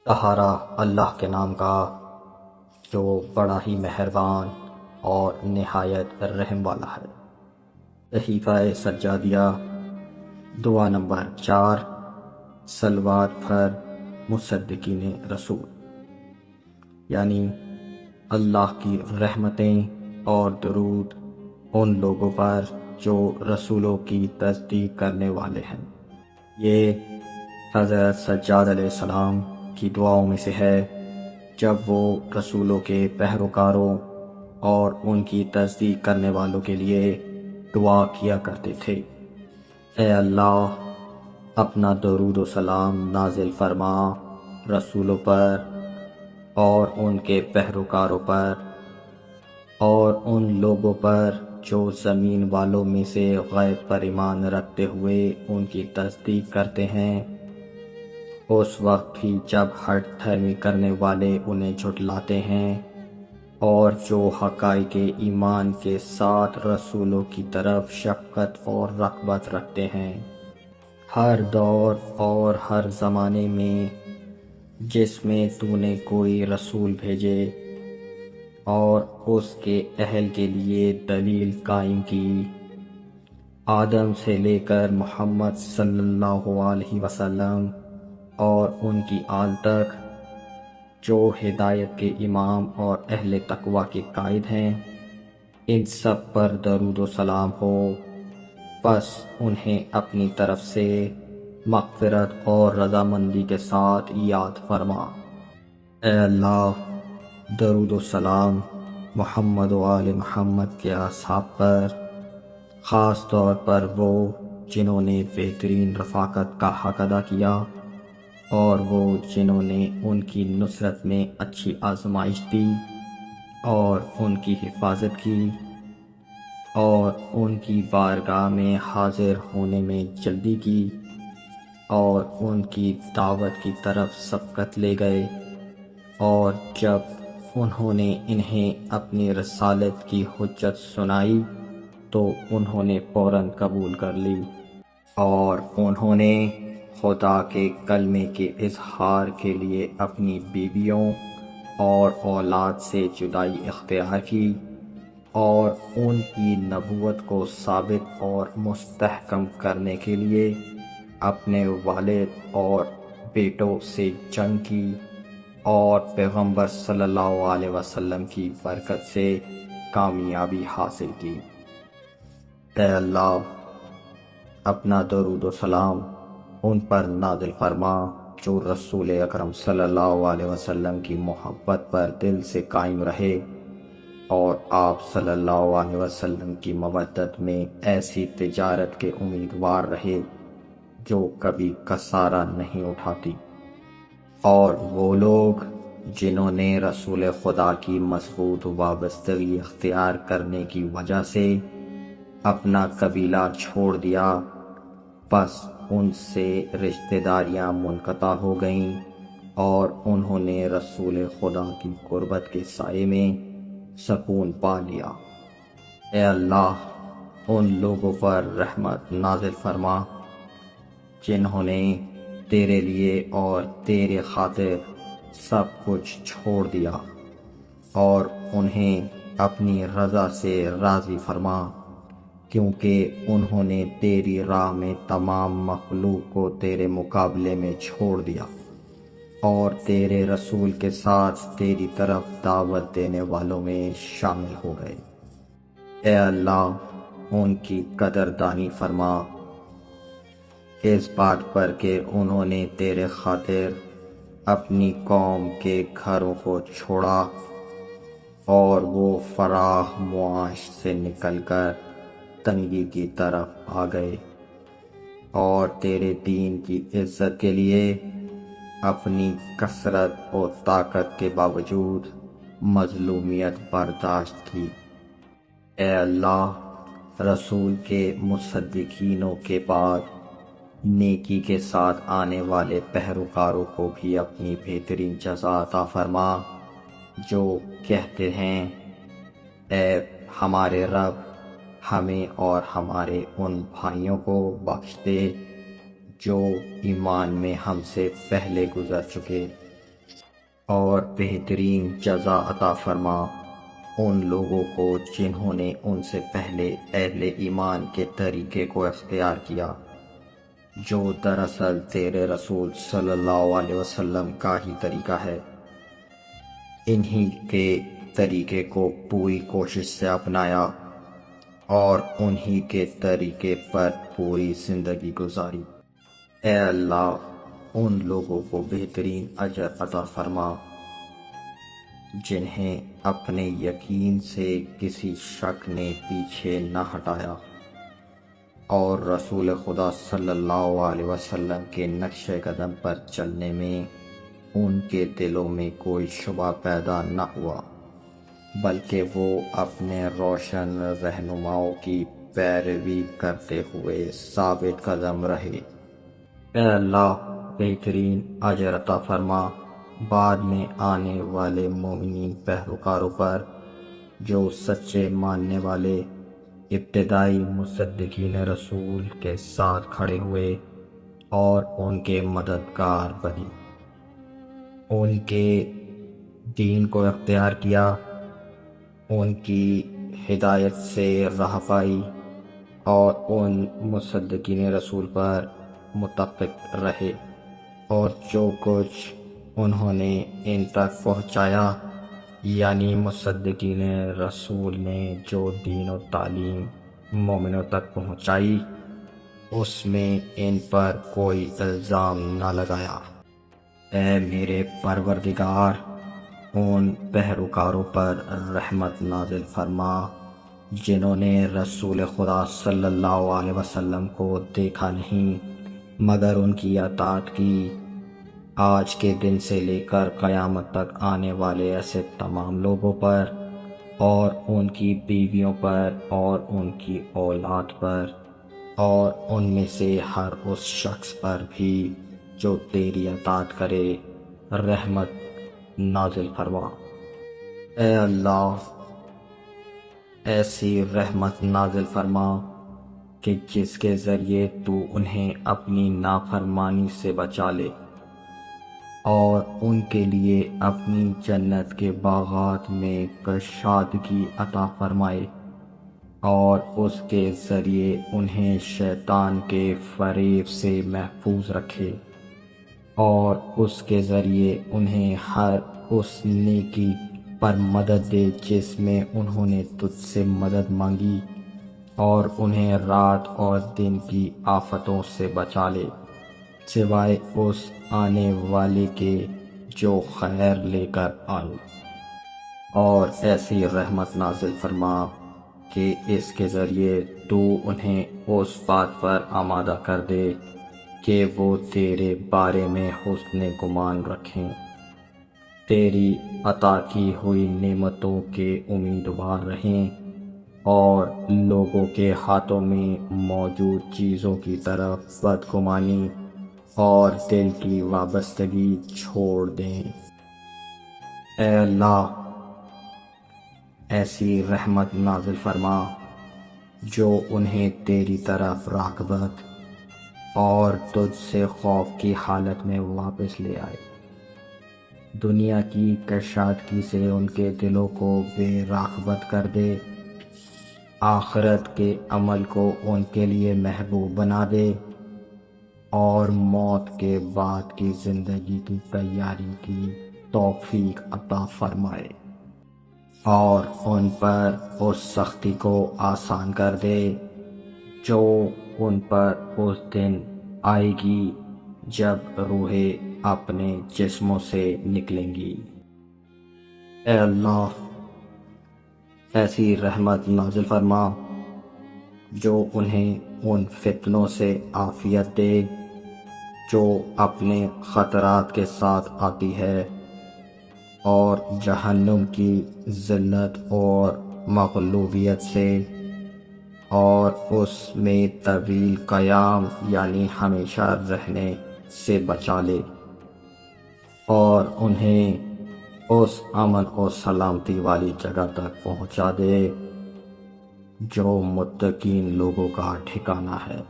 سہارا اللہ کے نام کا جو بڑا ہی مہربان اور نہایت رحم والا ہے۔ صحیفہ سجادیہ دعا نمبر 4، صلوات پر مصدقین رسول، یعنی اللہ کی رحمتیں اور درود ان لوگوں پر جو رسولوں کی تصدیق کرنے والے ہیں۔ یہ حضرت سجاد علیہ السلام کی دعاؤں میں سے ہے جب وہ رسولوں کے پیروکاروں اور ان کی تصدیق کرنے والوں کے لیے دعا کیا کرتے تھے: اے اللہ، اپنا درود و سلام نازل فرما رسولوں پر اور ان کے پیروکاروں پر اور ان لوگوں پر جو زمین والوں میں سے غیب پر ایمان رکھتے ہوئے ان کی تصدیق کرتے ہیں، اس وقت بھی جب ہٹ دھرمی کرنے والے انہیں جھٹلاتے ہیں، اور جو حقائق ایمان کے ساتھ رسولوں کی طرف شفقت اور رغبت رکھتے ہیں۔ ہر دور اور ہر زمانے میں جس میں تو نے کوئی رسول بھیجے اور اس کے اہل کے لیے دلیل قائم کی، آدم سے لے کر محمد صلی اللہ علیہ وسلم اور ان کی آل تک، جو ہدایت کے امام اور اہل تقوی کے قائد ہیں، ان سب پر درود و سلام ہو۔ بس انہیں اپنی طرف سے مغفرت اور رضامندی کے ساتھ یاد فرما۔ اے اللہ، درود و سلام محمد و آل محمد کے اصحاب پر، خاص طور پر وہ جنہوں نے بہترین رفاقت کا حق ادا کیا اور وہ جنہوں نے ان کی نصرت میں اچھی آزمائش دی اور ان کی حفاظت کی اور ان کی بارگاہ میں حاضر ہونے میں جلدی کی اور ان کی دعوت کی طرف سبقت لے گئے، اور جب انہوں نے انہیں اپنی رسالت کی حجت سنائی تو انہوں نے فوراً قبول کر لی، اور انہوں نے خدا کے کلمے کے اظہار کے لیے اپنی بیویوں اور اولاد سے جدائی اختیار کی، اور ان کی نبوت کو ثابت اور مستحکم کرنے کے لیے اپنے والد اور بیٹوں سے جنگ کی، اور پیغمبر صلی اللہ علیہ وسلم کی برکت سے کامیابی حاصل کی۔ اے اللہ، اپنا درود و سلام ان پر نازل فرما جو رسول اکرم صلی اللہ علیہ وسلم کی محبت پر دل سے قائم رہے اور آپ صلی اللہ علیہ وسلم کی مودت میں ایسی تجارت کے امیدوار رہے جو کبھی کسارہ نہیں اٹھاتی، اور وہ لوگ جنہوں نے رسول خدا کی مضبوط وابستگی اختیار کرنے کی وجہ سے اپنا قبیلہ چھوڑ دیا، بس ان سے رشتہ داریاں منقطع ہو گئیں اور انہوں نے رسول خدا کی قربت کے سائے میں سکون پا لیا۔ اے اللہ، ان لوگوں پر رحمت نازل فرما جنہوں نے تیرے لیے اور تیرے خاطر سب کچھ چھوڑ دیا، اور انہیں اپنی رضا سے راضی فرما، کیونکہ انہوں نے تیری راہ میں تمام مخلوق کو تیرے مقابلے میں چھوڑ دیا اور تیرے رسول کے ساتھ تیری طرف دعوت دینے والوں میں شامل ہو گئے۔ اے اللہ، ان کی قدردانی فرما اس بات پر کہ انہوں نے تیرے خاطر اپنی قوم کے گھروں کو چھوڑا اور وہ فراخ معاش سے نکل کر تنگی کی طرف آ گئے، اور تیرے دین کی عزت کے لیے اپنی کثرت و طاقت کے باوجود مظلومیت برداشت کی۔ اے اللہ، رسول کے مصدقینوں کے بعد نیکی کے ساتھ آنے والے پیروکاروں کو بھی اپنی بہترین جزا عطا فرما، جو کہتے ہیں: اے ہمارے رب، ہمیں اور ہمارے ان بھائیوں کو بخش دے جو ایمان میں ہم سے پہلے گزر چکے، اور بہترین جزا عطا فرما ان لوگوں کو جنہوں نے ان سے پہلے اہل ایمان کے طریقے کو اختیار کیا، جو دراصل تیرے رسول صلی اللہ علیہ وسلم کا ہی طریقہ ہے۔ انہی کے طریقے کو پوری کوشش سے اپنایا اور انہی کے طریقے پر پوری زندگی گزاری۔ اے اللہ، ان لوگوں کو بہترین اجر عطا فرما جنہیں اپنے یقین سے کسی شک نے پیچھے نہ ہٹایا اور رسول خدا صلی اللہ علیہ وسلم کے نقش قدم پر چلنے میں ان کے دلوں میں کوئی شبہ پیدا نہ ہوا، بلکہ وہ اپنے روشن رہنماؤں کی پیروی کرتے ہوئے ثابت قدم رہے۔ اے اللہ، بہترین اجر عطا فرما بعد میں آنے والے مومنین پیروکاروں پر جو سچے ماننے والے ابتدائی مصدقین رسول کے ساتھ کھڑے ہوئے اور ان کے مددگار بنے، ان کے دین کو اختیار کیا، ان کی ہدایت سے راہ پائی اور ان مصدقین رسول پر متفق رہے، اور جو کچھ انہوں نے ان تک پہنچایا، یعنی مصدقین رسول نے جو دین و تعلیم مومنوں تک پہنچائی، اس میں ان پر کوئی الزام نہ لگایا۔ اے میرے پروردگار، ان پیروکاروں پر رحمت نازل فرما جنہوں نے رسول خدا صلی اللہ علیہ وسلم کو دیکھا نہیں مگر ان کی اطاعت کی۔ آج کے دن سے لے کر قیامت تک آنے والے ایسے تمام لوگوں پر اور ان کی بیویوں پر اور ان کی اولاد پر اور ان میں سے ہر اس شخص پر بھی جو تیری اطاعت کرے رحمت نازل فرما۔ اے اللہ، ایسی رحمت نازل فرما کہ جس کے ذریعے تو انہیں اپنی نافرمانی سے بچا لے اور ان کے لیے اپنی جنت کے باغات میں کشادگی عطا فرمائے، اور اس کے ذریعے انہیں شیطان کے فریب سے محفوظ رکھے، اور اس کے ذریعے انہیں ہر اس نیکی پر مدد دے جس میں انہوں نے تجھ سے مدد مانگی، اور انہیں رات اور دن کی آفتوں سے بچا لے سوائے اس آنے والے کے جو خیر لے کر آئے، اور ایسی رحمت نازل فرما کہ اس کے ذریعے تو انہیں اس بات پر آمادہ کر دے کہ وہ تیرے بارے میں حسن گمان رکھیں، تیری عطا کی ہوئی نعمتوں کے امیدوار رہیں، اور لوگوں کے ہاتھوں میں موجود چیزوں کی طرف بدگمانی اور دل کی وابستگی چھوڑ دیں۔ اے اللہ، ایسی رحمت نازل فرما جو انہیں تیری طرف راغبت اور تجھ سے خوف کی حالت میں واپس لے آئے، دنیا کی کشادگی سے ان کے دلوں کو بے راغبت کر دے، آخرت کے عمل کو ان کے لیے محبوب بنا دے، اور موت کے بعد کی زندگی کی تیاری کی توفیق عطا فرمائے، اور ان پر اس سختی کو آسان کر دے جو ان پر اس دن آئے گی جب روحیں اپنے جسموں سے نکلیں گی۔ اے اللہ، ایسی رحمت نازل فرما جو انہیں ان فتنوں سے عافیت دے جو اپنے خطرات کے ساتھ آتی ہے، اور جہنم کی ذلت اور مغلوبیت سے، اور اس میں طویل قیام یعنی ہمیشہ رہنے سے بچا لے، اور انہیں اس امن و سلامتی والی جگہ تک پہنچا دے جو متقین لوگوں کا ٹھکانہ ہے۔